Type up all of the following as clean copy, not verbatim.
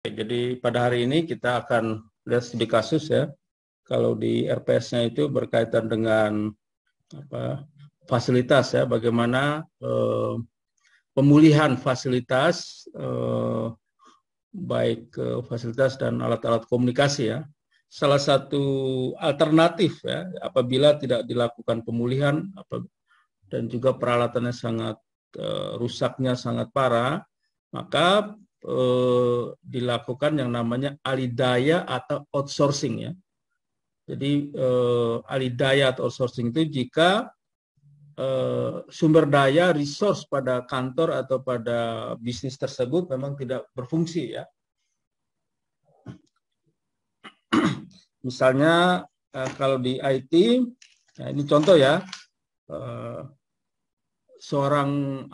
Jadi pada hari ini kita akan lihat studi kasus ya. Kalau di RPS-nya itu berkaitan dengan fasilitas ya, bagaimana pemulihan fasilitas baik fasilitas dan alat-alat komunikasi ya. Salah satu alternatif ya apabila tidak dilakukan pemulihan dan juga peralatannya sangat rusaknya sangat parah, maka dilakukan yang namanya alidaya atau outsourcing ya. Jadi alidaya atau outsourcing itu jika sumber daya resource pada kantor atau pada bisnis tersebut memang tidak berfungsi ya. Misalnya kalau di IT, nah ini contoh ya, seorang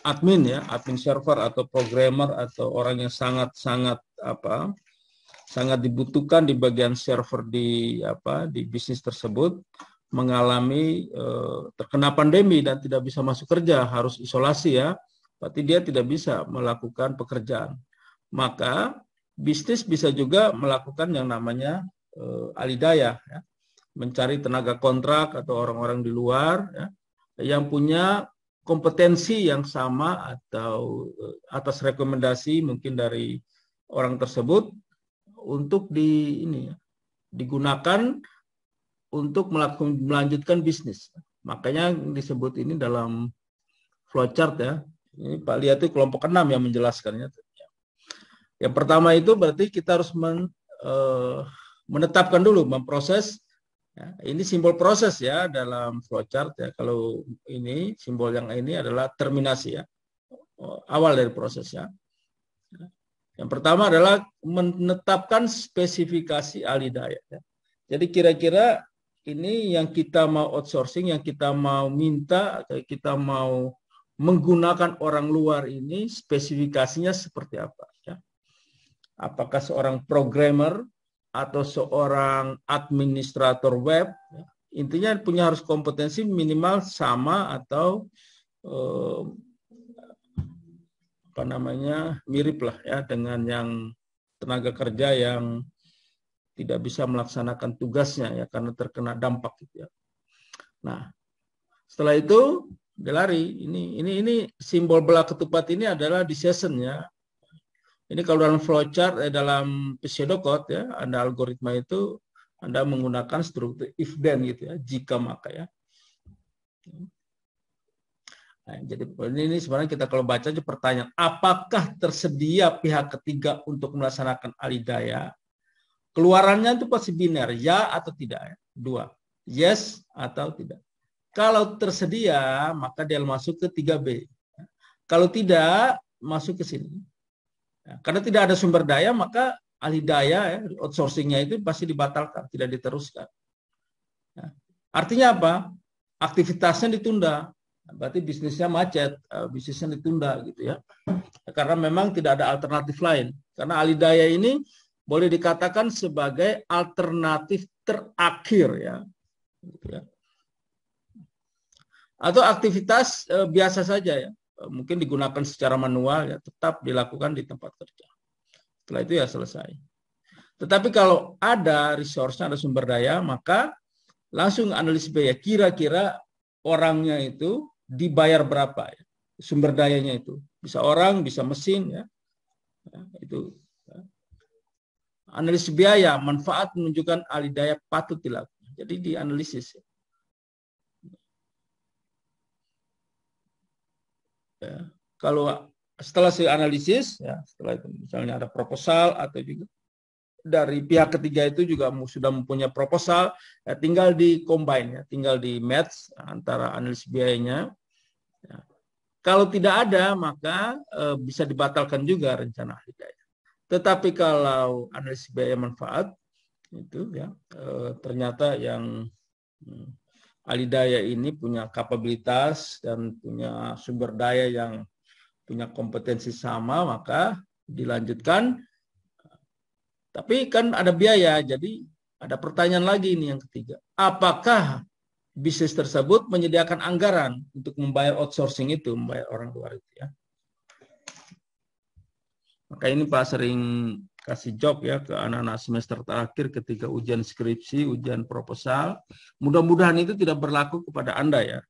admin ya, admin server atau programmer atau orang yang sangat dibutuhkan di bagian server di bisnis tersebut mengalami terkena pandemi dan tidak bisa masuk kerja, harus isolasi ya, berarti dia tidak bisa melakukan pekerjaan. Maka bisnis bisa juga melakukan yang namanya alidaya ya, mencari tenaga kontrak atau orang-orang di luar ya, yang punya kompetensi yang sama atau atas rekomendasi mungkin dari orang tersebut untuk digunakan untuk melanjutkan bisnis. Makanya disebut ini dalam flowchart ya. Ini Pak lihat itu kelompok 6 yang menjelaskannya. Yang pertama itu berarti kita harus menetapkan dulu, memproses. Ya, ini simbol proses ya dalam flowchart ya. Kalau ini simbol yang ini adalah terminasi ya, awal dari proses ya. Yang pertama adalah menetapkan spesifikasi alidaya. Ya. Jadi kira-kira ini yang kita mau outsourcing, yang kita mau minta, kita mau menggunakan orang luar ini spesifikasinya seperti apa? Ya. Apakah seorang programmer atau seorang administrator web, intinya punya harus kompetensi minimal sama atau mirip lah ya dengan yang tenaga kerja yang tidak bisa melaksanakan tugasnya ya karena terkena dampak gitu ya. Nah, setelah itu dia lari. Ini simbol belah ketupat ini adalah decision ya. Ini kalau dalam flowchart, dalam pseudocode ya, Anda algoritma itu Anda menggunakan struktur if then gitu ya, jika maka ya. Nah, jadi ini sebenarnya kita kalau baca aja pertanyaan, apakah tersedia pihak ketiga untuk melaksanakan alidaya? Keluarannya itu pasti biner, ya atau tidak ya. Dua, yes atau tidak. Kalau tersedia, maka dia masuk ke 3B. Kalau tidak, masuk ke sini. Karena tidak ada sumber daya, maka alidaya, outsourcingnya itu pasti dibatalkan, tidak diteruskan. Artinya apa? Aktivitasnya ditunda, berarti bisnisnya macet, bisnisnya ditunda gitu ya. Karena memang tidak ada alternatif lain. Karena alidaya ini boleh dikatakan sebagai alternatif terakhir ya. Gitu ya. Atau aktivitas biasa saja ya. Mungkin digunakan secara manual ya, tetap dilakukan di tempat kerja. Setelah itu ya selesai. Tetapi kalau ada resource-nya, ada sumber daya, maka langsung analisis biaya. Kira-kira orangnya itu dibayar berapa ya? Sumber dayanya itu. Bisa orang, bisa mesin ya. Itu. Analisis biaya, manfaat menunjukkan alidaya patut dilakukan. Jadi dianalisis. Ya. Kalau setelah saya analisis, ya, setelah itu misalnya ada proposal atau juga dari pihak ketiga itu juga sudah mempunyai proposal, ya, tinggal di combine, ya, tinggal di match antara analisis biayanya. Ya. Kalau tidak ada, maka bisa dibatalkan juga rencana alidaya. Tetapi kalau analisis biaya manfaat itu ya ternyata yang alidaya ini punya kapabilitas dan punya sumber daya yang punya kompetensi sama, maka dilanjutkan. Tapi kan ada biaya, jadi ada pertanyaan lagi ini yang ketiga. Apakah bisnis tersebut menyediakan anggaran untuk membayar outsourcing itu, membayar orang luar itu ya? Maka ini Pak sering kasih job ya ke anak-anak semester terakhir ketika ujian skripsi, ujian proposal. Mudah-mudahan itu tidak berlaku kepada Anda ya.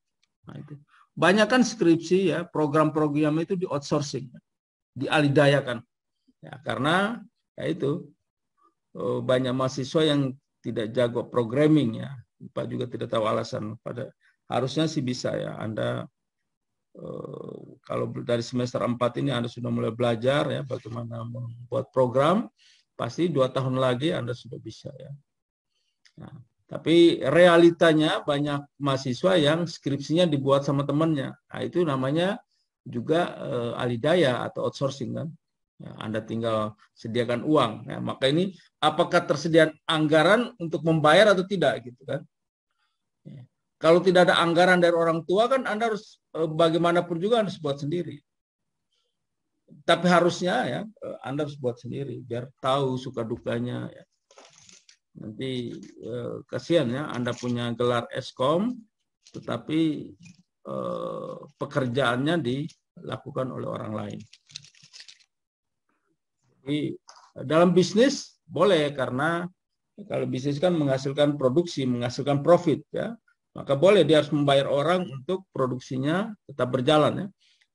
Nah, itu. Banyak kan skripsi ya, program-program itu di outsourcing, dialidayakan. Ya, karena ya itu banyak mahasiswa yang tidak jago programming ya. Pak juga tidak tahu alasan. Harusnya sih bisa ya. Anda kalau dari semester 4 ini Anda sudah mulai belajar ya bagaimana membuat program, pasti 2 tahun lagi Anda sudah bisa ya. Nah, tapi realitanya banyak mahasiswa yang skripsinya dibuat sama temannya. Nah, itu namanya juga alidaya atau outsourcing kan. Ya, Anda tinggal sediakan uang. Ya, maka ini apakah tersedia anggaran untuk membayar atau tidak gitu kan? Ya. Kalau tidak ada anggaran dari orang tua kan Anda harus bagaimanapun juga Anda harus buat sendiri. Tapi harusnya ya Anda harus buat sendiri biar tahu suka dukanya ya. Nanti kasihan ya Anda punya gelar Eskom tetapi pekerjaannya dilakukan oleh orang lain. Jadi dalam bisnis boleh karena kalau bisnis kan menghasilkan produksi, menghasilkan profit ya. Maka boleh dia harus membayar orang untuk produksinya tetap berjalan ya.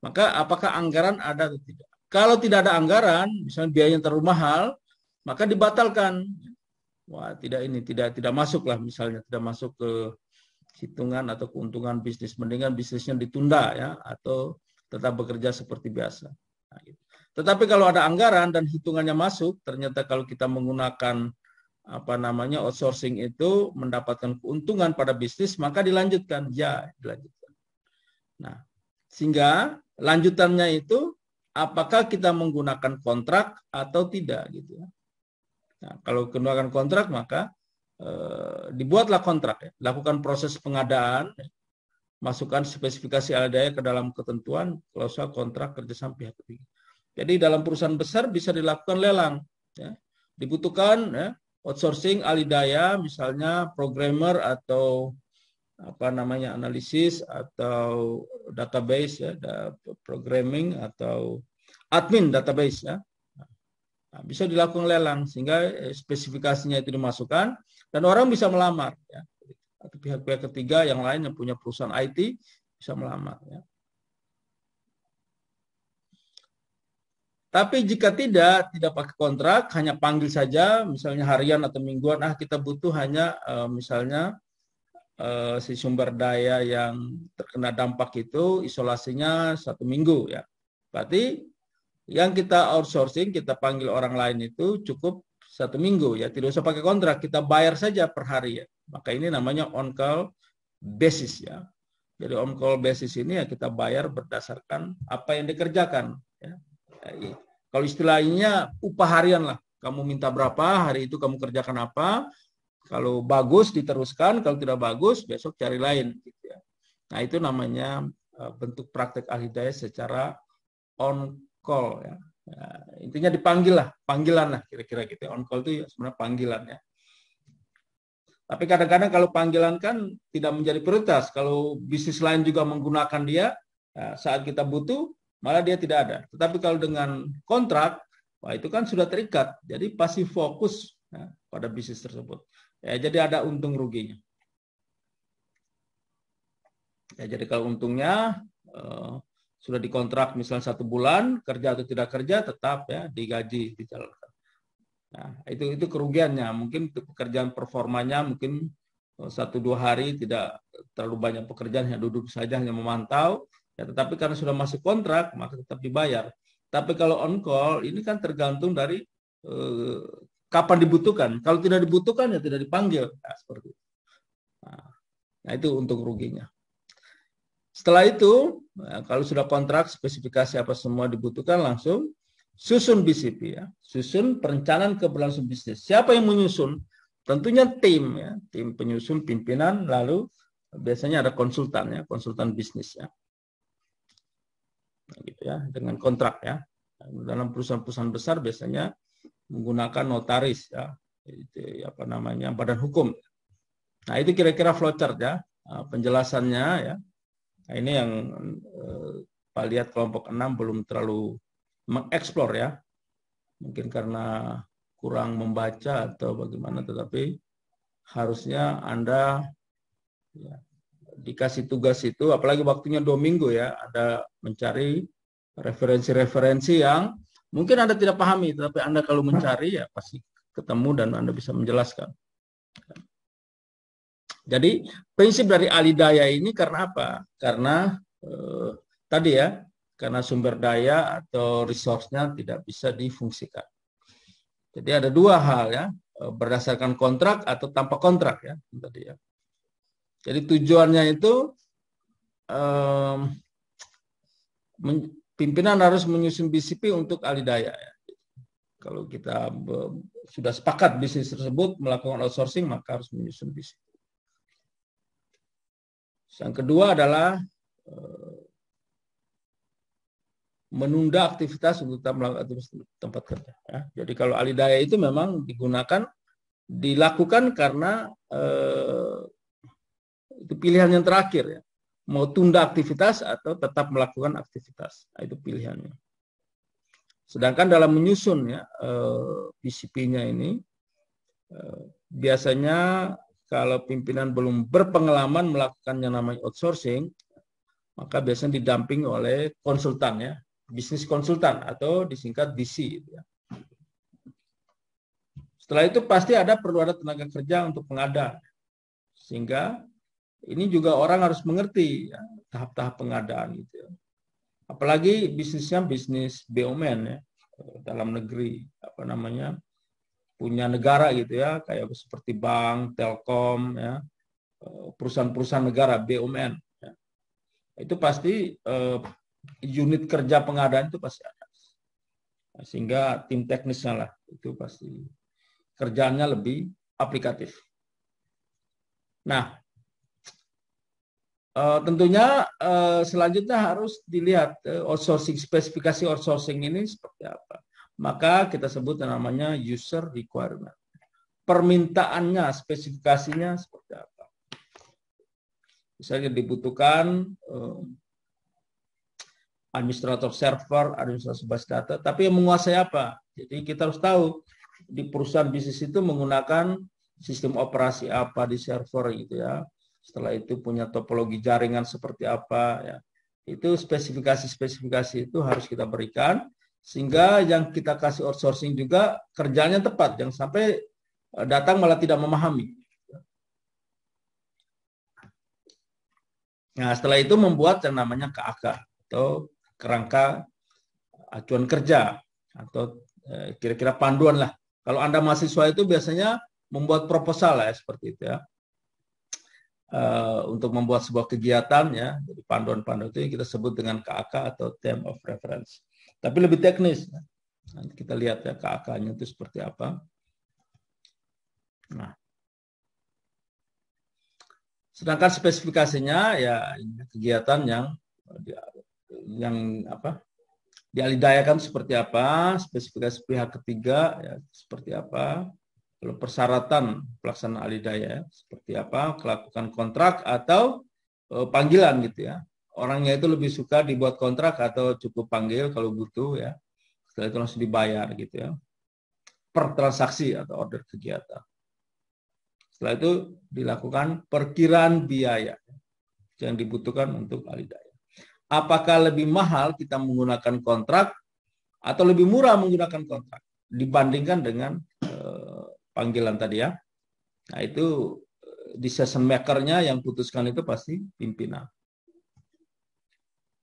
Maka apakah anggaran ada atau tidak? Kalau tidak ada anggaran, misalnya biayanya terlalu mahal, maka dibatalkan. Wah, tidak masuk lah misalnya, tidak masuk ke hitungan atau keuntungan bisnis. Mendingan bisnisnya ditunda ya atau tetap bekerja seperti biasa. Nah, gitu. Tetapi kalau ada anggaran dan hitungannya masuk, ternyata kalau kita menggunakan outsourcing itu mendapatkan keuntungan pada bisnis, maka dilanjutkan. Ya, dilanjutkan. Nah, sehingga lanjutannya itu apakah kita menggunakan kontrak atau tidak gitu ya. Nah, kalau menggunakan kontrak maka dibuatlah kontrak ya. Lakukan proses pengadaan, ya. Masukkan spesifikasi alidaya ke dalam ketentuan klausul kontrak kerjasama pihak ketiga. Jadi dalam perusahaan besar bisa dilakukan lelang ya. Dibutuhkan ya, outsourcing alidaya misalnya programmer atau analisis atau database ya, programming atau admin database ya. Nah, bisa dilakukan lelang sehingga spesifikasinya itu dimasukkan dan orang bisa melamar ya. Atau pihak-pihak ketiga yang lain yang punya perusahaan IT bisa melamar ya. Tapi jika tidak pakai kontrak, hanya panggil saja, misalnya harian atau mingguan, kita butuh hanya misalnya si sumber daya yang terkena dampak itu isolasinya 1 minggu ya. Berarti yang kita outsourcing, kita panggil orang lain itu cukup 1 minggu ya, tidak usah pakai kontrak, kita bayar saja per hari ya. Maka ini namanya on call basis ya. Jadi on call basis ini ya kita bayar berdasarkan apa yang dikerjakan ya. Kalau istilahnya upah harian lah. Kamu minta berapa, hari itu kamu kerjakan apa. Kalau bagus diteruskan, kalau tidak bagus besok cari lain. Gitu ya. Nah itu namanya bentuk praktek alidaya secara on call ya. Nah, intinya dipanggil lah, panggilan lah kira-kira gitu. On call itu ya sebenarnya panggilan ya. Tapi kadang-kadang kalau panggilan kan tidak menjadi prioritas. Kalau bisnis lain juga menggunakan dia, saat kita butuh, malah dia tidak ada. Tetapi kalau dengan kontrak, wah itu kan sudah terikat. Jadi pasti fokus ya, pada bisnis tersebut. Ya, jadi ada untung ruginya. Ya, jadi kalau untungnya sudah dikontrak misalnya 1 bulan, kerja atau tidak kerja tetap ya digaji, dijalankan. Nah, itu kerugiannya. Mungkin pekerjaan performanya mungkin 1-2 hari tidak terlalu banyak pekerjaan, hanya duduk saja, hanya memantau. Ya, tetapi karena sudah masuk kontrak, maka tetap dibayar. Tapi kalau on call, ini kan tergantung dari kapan dibutuhkan. Kalau tidak dibutuhkan, ya tidak dipanggil. Nah, seperti itu. Nah, itu untung ruginya. Setelah itu, kalau sudah kontrak, spesifikasi apa semua dibutuhkan, langsung susun BCP ya, susun perencanaan keberlangsungan bisnis. Siapa yang menyusun? Tentunya tim ya, tim penyusun, pimpinan, lalu biasanya ada konsultan ya, konsultan bisnis ya. Nah, gitu ya, dengan kontrak ya. Dalam perusahaan-perusahaan besar biasanya menggunakan notaris ya, itu badan hukum. Nah, itu kira-kira flowchart ya, penjelasannya ya. Nah, ini yang Pak lihat kelompok 6 belum terlalu mengeksplor ya. mungkin karena kurang membaca atau bagaimana, tetapi harusnya Anda ya, dikasih tugas itu, apalagi waktunya 2 minggu ya, Anda mencari referensi-referensi yang mungkin Anda tidak pahami, tetapi Anda kalau mencari ya pasti ketemu dan Anda bisa menjelaskan. Jadi prinsip dari alidaya ini karena apa? Karena tadi ya, karena sumber daya atau resource-nya tidak bisa difungsikan. Jadi ada dua hal ya, berdasarkan kontrak atau tanpa kontrak ya tadi ya. Jadi tujuannya itu pimpinan harus menyusun BCP untuk alidaya ya. Kalau kita sudah sepakat bisnis tersebut melakukan outsourcing, maka harus menyusun BCP. Yang kedua adalah menunda aktivitas untuk melakukan aktivitas tempat kerja. Ya. Jadi kalau alidaya itu memang dilakukan karena itu pilihan yang terakhir ya. Mau tunda aktivitas atau tetap melakukan aktivitas. Nah, itu pilihannya. Sedangkan dalam menyusun ya BCP-nya ini biasanya kalau pimpinan belum berpengalaman melakukan yang namanya outsourcing, maka biasanya didampingi oleh konsultan ya, bisnis konsultan atau disingkat BC. Ya. Setelah itu pasti perlu ada tenaga kerja untuk pengadaan, sehingga ini juga orang harus mengerti ya, tahap-tahap pengadaan gitu. Ya. Apalagi bisnisnya bisnis BUMN ya, dalam negeri punya negara gitu ya, kayak seperti bank, telkom ya, perusahaan-perusahaan negara BUMN. Ya. Itu pasti unit kerja pengadaan itu pasti ada. Sehingga tim teknisnya lah itu pasti kerjaannya lebih aplikatif. Nah, tentunya selanjutnya harus dilihat outsourcing, spesifikasi outsourcing ini seperti apa. Maka kita sebut namanya user requirement. Permintaannya, spesifikasinya seperti apa. Misalnya dibutuhkan administrator server, administrator base data, tapi yang menguasai apa? Jadi kita harus tahu di perusahaan bisnis itu menggunakan sistem operasi apa di server gitu ya. Setelah itu punya topologi jaringan seperti apa ya. Itu spesifikasi itu harus kita berikan sehingga yang kita kasih outsourcing juga kerjanya tepat, jangan sampai datang malah tidak memahami. Nah, setelah itu membuat yang namanya KAK atau kerangka acuan kerja atau kira-kira panduan lah. Kalau Anda mahasiswa itu biasanya membuat proposal ya seperti itu ya. Untuk membuat sebuah kegiatan ya, jadi panduan-panduan itu yang kita sebut dengan KAK atau Term of Reference. Tapi lebih teknis. Nanti kita lihat ya KAK-nya itu seperti apa. Nah, sedangkan spesifikasinya ya kegiatan yang dialidayakan seperti apa, spesifikasi pihak ketiga ya seperti apa, lalu persyaratan pelaksanaan alidaya seperti apa, melakukan kontrak atau panggilan gitu ya. Orangnya itu lebih suka dibuat kontrak atau cukup panggil kalau butuh ya. Setelah itu langsung dibayar gitu ya. Per transaksi atau order kegiatan. Setelah itu dilakukan perkiraan biaya yang dibutuhkan untuk alidaya. Apakah lebih mahal kita menggunakan kontrak atau lebih murah menggunakan kontrak dibandingkan dengan panggilan tadi ya. Nah itu decision maker-nya yang putuskan itu pasti pimpinan.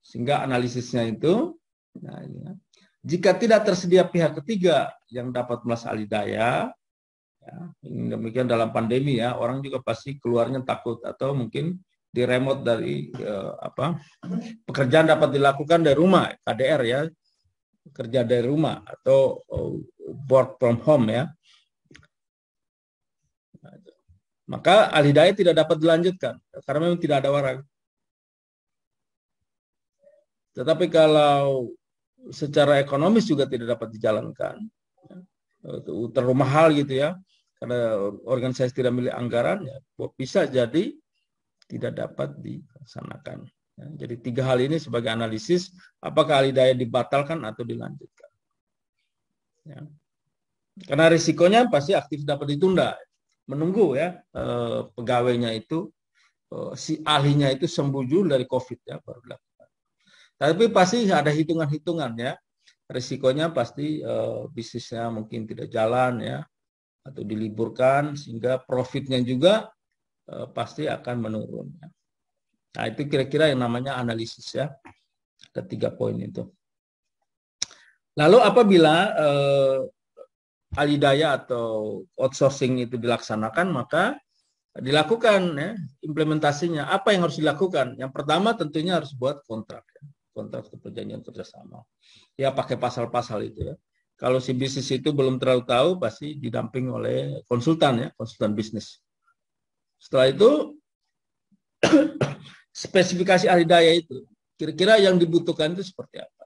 Sehingga analisisnya itu, nah ini ya. Jika tidak tersedia pihak ketiga yang dapat melaksanakan alidaya, ya, demikian dalam pandemi ya, orang juga pasti keluarnya takut atau mungkin di remote dari pekerjaan dapat dilakukan dari rumah, KDR ya, kerja dari rumah atau work from home ya. Maka alidaya tidak dapat dilanjutkan karena memang tidak ada orang. Tetapi kalau secara ekonomis juga tidak dapat dijalankan, terlalu mahal gitu ya, karena organisasi tidak memiliki anggaran, ya, bisa jadi tidak dapat dilaksanakan. Jadi 3 hal ini sebagai analisis, apakah alidaya dibatalkan atau dilanjutkan. Ya. Karena risikonya pasti aktif dapat ditunda, menunggu ya pegawainya itu si ahlinya itu sembuh dulu dari COVID ya baru dilakukan. Tapi pasti ada hitungan-hitungan ya, risikonya pasti bisnisnya mungkin tidak jalan ya atau diliburkan sehingga profitnya juga pasti akan menurun. Ya. Nah itu kira-kira yang namanya analisis ya, ketiga poin itu. Lalu apabila alidaya atau outsourcing itu dilaksanakan, maka dilakukan ya implementasinya. Apa yang harus dilakukan? Yang pertama tentunya harus buat kontrak, ya. Kontrak perjanjian kerjasama. Ya pakai pasal-pasal itu ya. Kalau si bisnis itu belum terlalu tahu, pasti didamping oleh konsultan ya, konsultan bisnis. Setelah itu spesifikasi alidaya itu, kira-kira yang dibutuhkan itu seperti apa?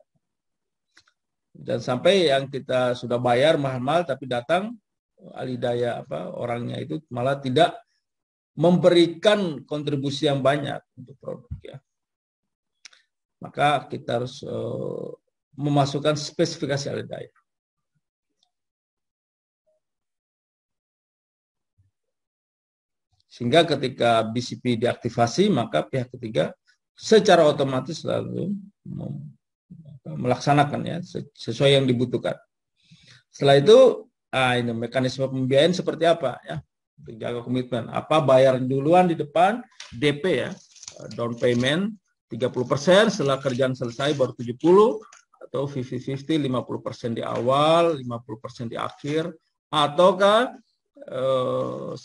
Dan sampai yang kita sudah bayar mahal-mahal tapi datang alidaya orangnya itu malah tidak memberikan kontribusi yang banyak untuk produk ya. Maka kita harus memasukkan spesifikasi alidaya. Sehingga ketika BCP diaktifasi, maka pihak ketiga secara otomatis lalu melaksanakan ya sesuai yang dibutuhkan. Setelah itu ini mekanisme pembiayaan seperti apa ya untuk jaga komitmen. Apa bayar duluan di depan DP ya, down payment 30%, setelah kerjaan selesai baru 70, atau 50-50 50% di awal, 50% di akhir, ataukah 100%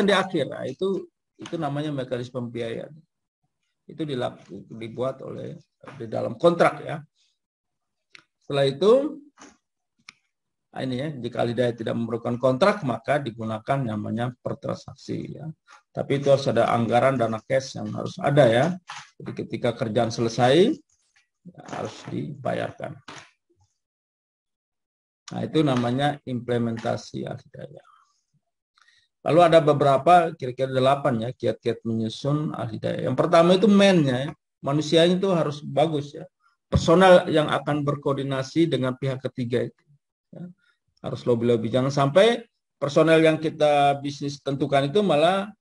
di akhir. Nah, itu namanya mekanisme pembiayaan. Itu dibuat oleh di dalam kontrak ya. Setelah itu, ini ya, jika alidaya tidak memerlukan kontrak, maka digunakan namanya per transaksi ya. Tapi itu harus ada anggaran dana cash yang harus ada ya. Jadi ketika kerjaan selesai, ya, harus dibayarkan. Nah itu namanya implementasi alidaya. Lalu ada beberapa, kira-kira 8 ya, kiat-kiat menyusun alidaya. Yang pertama itu man-nya ya. Manusianya itu harus bagus ya. Personal yang akan berkoordinasi dengan pihak ketiga itu ya. Harus lobby-lobby. Jangan sampai personel yang kita bisnis tentukan itu malah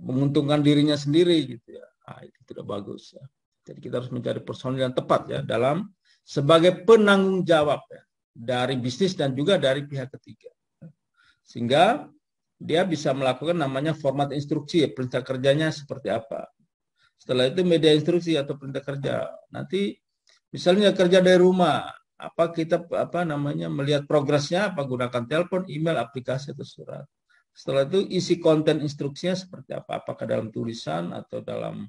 menguntungkan dirinya sendiri gitu ya. Nah, itu tidak bagus ya. Jadi kita harus mencari personel yang tepat ya dalam sebagai penanggung jawab ya, dari bisnis dan juga dari pihak ketiga. Sehingga dia bisa melakukan namanya format instruksi ya, perintah kerjanya seperti apa. Setelah itu media instruksi atau perintah kerja. Nanti misalnya kerja dari rumah, kita melihat progresnya apa, gunakan telepon, email, aplikasi atau surat. Setelah itu isi konten instruksinya seperti apa, apakah dalam tulisan atau dalam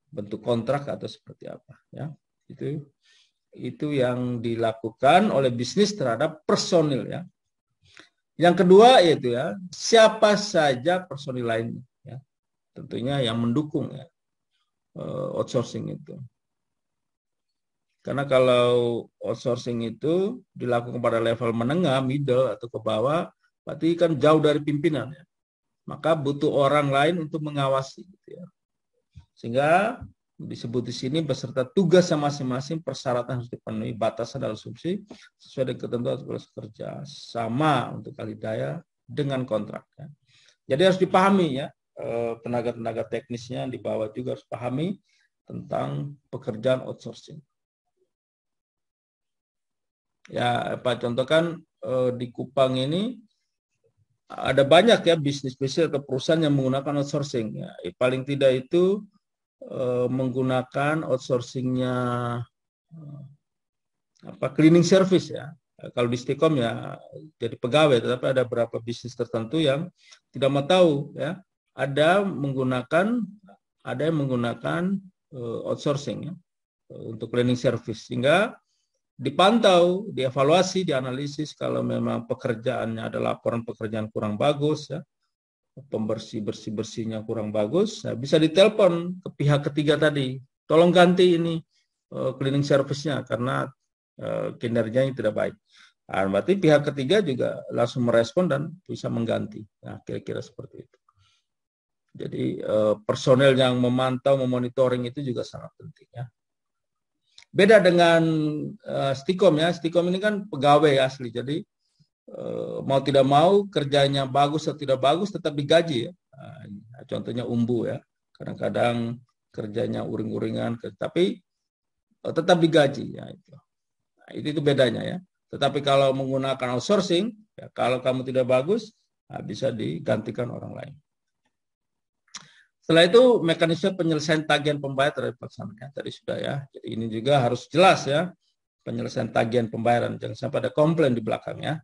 bentuk kontrak atau seperti apa ya. Itu yang dilakukan oleh bisnis terhadap personil ya. Yang kedua yaitu ya, siapa saja personil lainnya ya. Tentunya yang mendukung ya outsourcing itu. Karena kalau outsourcing itu dilakukan pada level menengah, middle atau ke bawah, berarti kan jauh dari pimpinan ya. Maka butuh orang lain untuk mengawasi gitu ya. Sehingga disebut di sini beserta tugasnya masing-masing, persyaratan harus dipenuhi, batasan dan asumsi sesuai dengan ketentuan kerja sama untuk alidaya dengan kontrak ya. Jadi harus dipahami ya, tenaga-tenaga teknisnya di bawah juga harus pahami tentang pekerjaan outsourcing. Ya, Pak contoh kan di Kupang ini ada banyak ya bisnis-bisnis atau perusahaan yang menggunakan outsourcing ya. Paling tidak itu menggunakan outsourcingnya cleaning service ya. Kalau di Stikom ya jadi pegawai, tetapi ada beberapa bisnis tertentu yang tidak mau tahu ya. Ada yang menggunakan outsourcing ya, untuk cleaning service, sehingga dipantau, dievaluasi, dianalisis kalau memang pekerjaannya ada laporan pekerjaan kurang bagus ya, bersihnya kurang bagus, ya bisa ditelepon ke pihak ketiga tadi, tolong ganti ini cleaning service-nya karena kinerjanya tidak baik. Nah, berarti pihak ketiga juga langsung merespon dan bisa mengganti. Nah, kira-kira seperti itu. Jadi personel yang memantau, memonitoring itu juga sangat penting ya. Beda dengan Stikom ya. Stikom ini kan pegawai asli. Jadi mau tidak mau kerjanya bagus atau tidak bagus tetap digaji ya. Contohnya Umbu ya. Kadang-kadang kerjanya uring-uringan, tapi tetap digaji ya itu. Nah, itu bedanya ya. Tetapi kalau menggunakan outsourcing, ya, kalau kamu tidak bagus, bisa digantikan orang lain. Setelah itu mekanisme penyelesaian tagihan pembayaran terhadap pelaksanaan tadi sudah ya. Jadi ini juga harus jelas ya, penyelesaian tagihan pembayaran, jangan sampai ada komplain di belakangnya.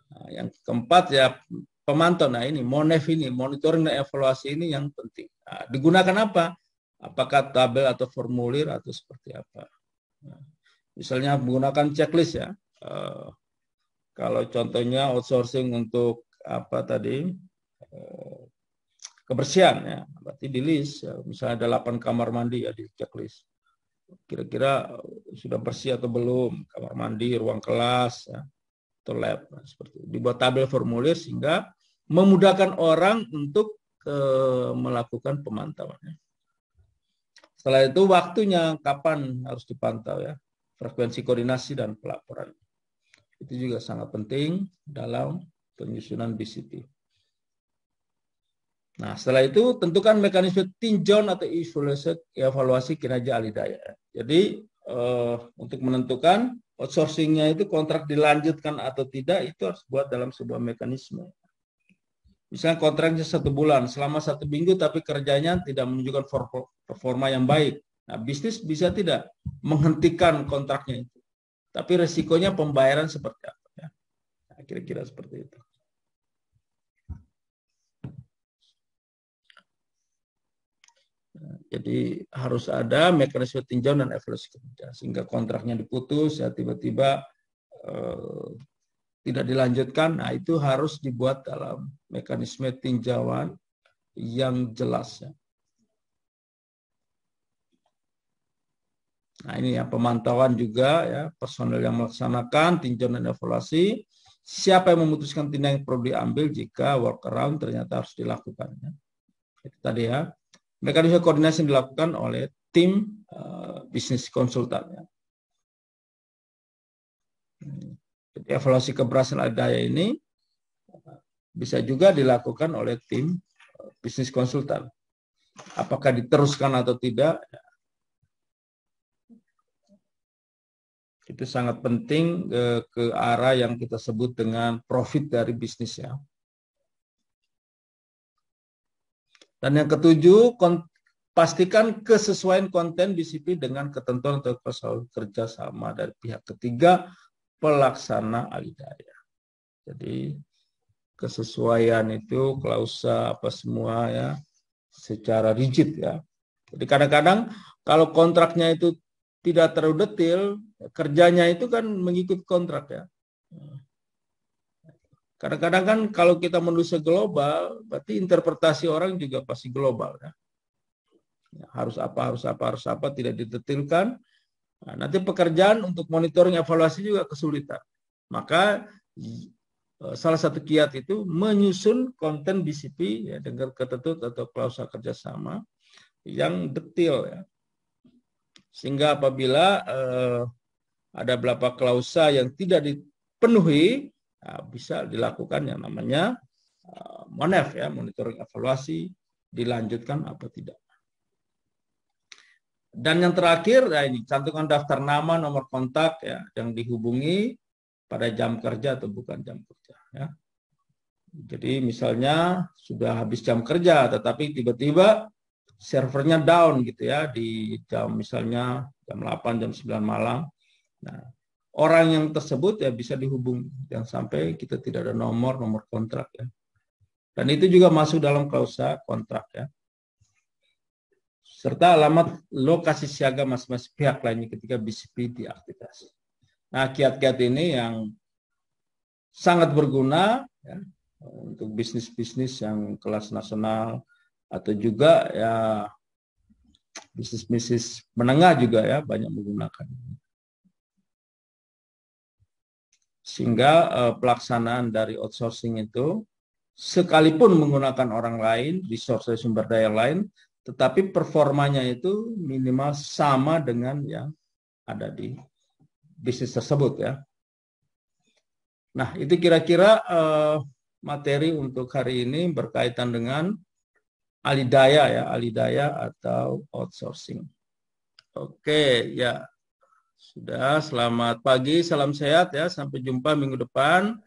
Nah, yang keempat ya pemantau. Nah ini MONEV ini, monitoring dan evaluasi ini yang penting. Nah, digunakan apa? Apakah tabel atau formulir atau seperti apa? Nah, misalnya menggunakan checklist ya. Kalau contohnya outsourcing untuk apa tadi? Kebersihan ya, berarti di list ya, misalnya ada 8 kamar mandi ya di checklist. Kira-kira sudah bersih atau belum kamar mandi, ruang kelas ya, atau lab nah, seperti itu. Dibuat tabel formulir sehingga memudahkan orang untuk melakukan pemantauan. Setelah itu waktunya kapan harus dipantau ya, frekuensi koordinasi dan pelaporan. Itu juga sangat penting dalam penyusunan BCP. Nah, setelah itu tentukan mekanisme tinjau atau evaluasi kinerja ahli daya. Jadi untuk menentukan outsourcing-nya itu kontrak dilanjutkan atau tidak itu harus buat dalam sebuah mekanisme. Misalnya kontraknya 1 bulan, selama 1 minggu tapi kerjanya tidak menunjukkan performa yang baik. Nah, bisnis bisa tidak menghentikan kontraknya itu. Tapi resikonya pembayaran seperti apa ya? Nah, kira-kira seperti itu. Jadi harus ada mekanisme tinjau dan evaluasi kerja sehingga kontraknya diputus ya tiba-tiba tidak dilanjutkan. Nah itu harus dibuat dalam mekanisme tinjauan yang jelas ya. Nah ini ya pemantauan juga ya personel yang melaksanakan tinjauan dan evaluasi. Siapa yang memutuskan tindakan yang perlu diambil jika workaround ternyata harus dilakukan ya. Itu tadi ya. Mekanisme koordinasi yang dilakukan oleh tim bisnis konsultan. Ya. Jadi evaluasi keberhasilan daya ini bisa juga dilakukan oleh tim bisnis konsultan. Apakah diteruskan atau tidak? Ya. Itu sangat penting ke arah yang kita sebut dengan profit dari bisnis ya. Dan yang ketujuh, pastikan kesesuaian konten BCP dengan ketentuan atau kesepakatan kerjasama dari pihak ketiga pelaksana ahli daya. Jadi kesesuaian itu klausa apa semua ya secara rigid ya. Jadi kadang-kadang kalau kontraknya itu tidak terlalu detail, kerjanya itu kan mengikut kontrak ya. Kadang-kadang kan kalau kita menulis global, berarti interpretasi orang juga pasti global ya. Harus apa, tidak didetailkan. Nah, nanti pekerjaan untuk monitoring evaluasi juga kesulitan. Maka salah satu kiat itu menyusun konten BCP ya, dengan ketentuan atau klausa kerjasama yang detail ya. Sehingga apabila ada beberapa klausa yang tidak dipenuhi, bisa dilakukan yang namanya MONEV ya, monitoring evaluasi, dilanjutkan apa tidak. Dan yang terakhir, ya ini cantumkan daftar nama, nomor kontak ya yang dihubungi pada jam kerja atau bukan jam kerja ya. Jadi misalnya sudah habis jam kerja, tetapi tiba-tiba servernya down gitu ya di jam misalnya jam 8, jam 9 malam. Nah, orang yang tersebut ya bisa dihubungi, jangan sampai kita tidak ada nomor kontrak ya. Dan itu juga masuk dalam klausa kontrak ya. Serta alamat lokasi siaga masing-masing pihak lainnya ketika BCP diaktifasi. Nah, kiat-kiat ini yang sangat berguna ya, untuk bisnis-bisnis yang kelas nasional atau juga ya bisnis-bisnis menengah juga ya banyak menggunakan. Sehingga pelaksanaan dari outsourcing itu sekalipun menggunakan orang lain, resource sumber daya lain, tetapi performanya itu minimal sama dengan yang ada di bisnis tersebut ya. Nah, itu kira-kira materi untuk hari ini berkaitan dengan alidaya ya, alidaya atau outsourcing. Oke, ya. Sudah, selamat pagi, salam sehat ya. Sampai jumpa minggu depan.